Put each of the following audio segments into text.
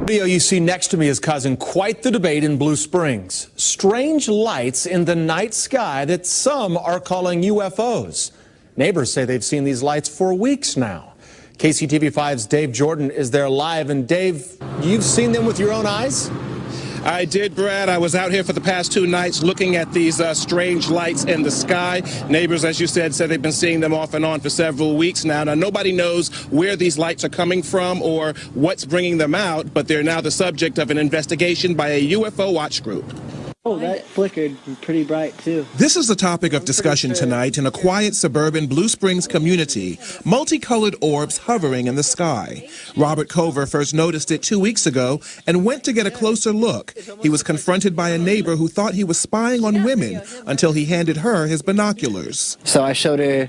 Video you see next to me is causing quite the debate in Blue Springs. Strange lights in the night sky that some are calling UFOs. Neighbors say they've seen these lights for weeks now. KCTV5's Dave Jordan is there live. And Dave, you've seen them with your own eyes? I did, Brad. I was out here for the past 2 nights looking at these strange lights in the sky. Neighbors, as you said they've been seeing them off and on for several weeks now. Now, nobody knows where these lights are coming from or what's bringing them out, but they're now the subject of an investigation by a UFO watch group. Oh, that flickered pretty bright, too. This is the topic of discussion tonight in a quiet suburban Blue Springs community. Multicolored orbs hovering in the sky. Robert Cover first noticed it 2 weeks ago and went to get a closer look. He was confronted by a neighbor who thought he was spying on women until he handed her his binoculars. So I showed her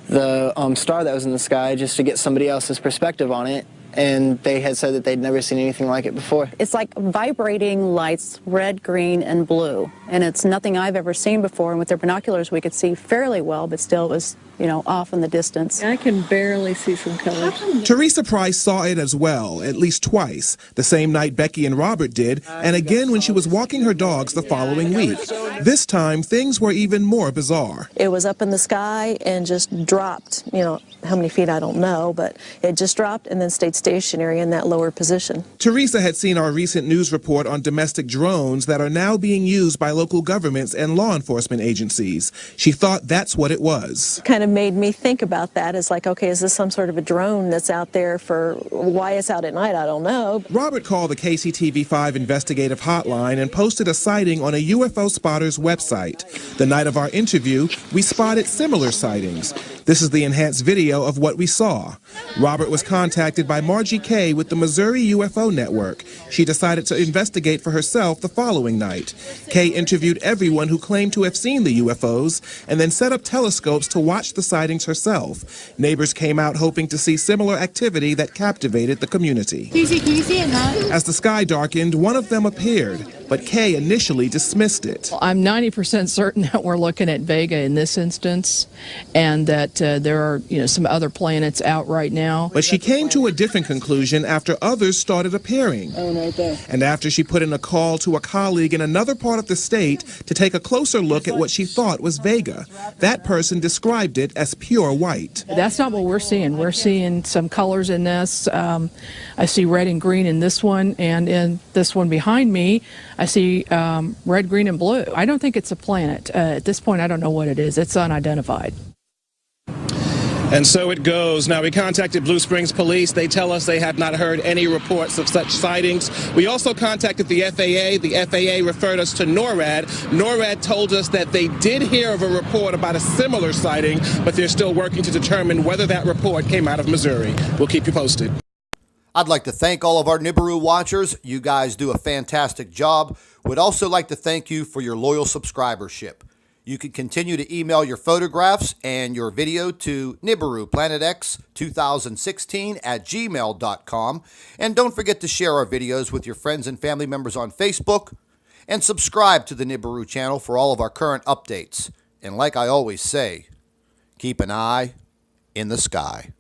the star that was in the sky just to get somebody else's perspective on it. And they had said that they'd never seen anything like it before. It's like vibrating lights, red, green, and blue. And it's nothing I've ever seen before. And with their binoculars, we could see fairly well, but still it was, off in the distance. I can barely see some colors. Teresa Price saw it as well, at least twice, the same night Becky and Robert did, and again when she was walking her dogs the following week. This time, things were even more bizarre. It was up in the sky and just dropped, how many feet I don't know, but it just dropped and then stayed stationary in that lower position. Teresa had seen our recent news report on domestic drones that are now being used by local governments and law enforcement agencies. She thought that's what it was. Kind of made me think about that as like, okay, is this some sort of a drone that's out there for why it's out at night? I don't know. Robert called the KCTV5 investigative hotline and posted a sighting on a UFO spotter's website. The night of our interview, we spotted similar sightings. This is the enhanced video of what we saw. Robert was contacted by Margie Kay with the Missouri UFO Network. She decided to investigate for herself the following night. Kay interviewed everyone who claimed to have seen the UFOs and then set up telescopes to watch the sightings herself. Neighbors came out hoping to see similar activity that captivated the community. Can you see it now? As the sky darkened, one of them appeared, but Kay initially dismissed it. I'm 90% certain that we're looking at Vega in this instance, and that there are, some other planets out right now. But she came to a different conclusion after others started appearing. And after she put in a call to a colleague in another part of the state to take a closer look at what she thought was Vega. That person described it as pure white. That's not what we're seeing. We're seeing some colors in this. I see red and green in this one, and in this one behind me, I see red, green, and blue. I don't think it's a planet. At this point, I don't know what it is. It's unidentified. And so it goes. Now, we contacted Blue Springs Police. They tell us they have not heard any reports of such sightings. We also contacted the FAA. The FAA referred us to NORAD. NORAD told us that they did hear of a report about a similar sighting, but they're still working to determine whether that report came out of Missouri. We'll keep you posted. I'd like to thank all of our Nibiru watchers. You guys do a fantastic job. We'd also like to thank you for your loyal subscribership. You can continue to email your photographs and your video to NibiruPlanetX2016@gmail.com. And don't forget to share our videos with your friends and family members on Facebook. And subscribe to the Nibiru channel for all of our current updates. And like I always say, keep an eye in the sky.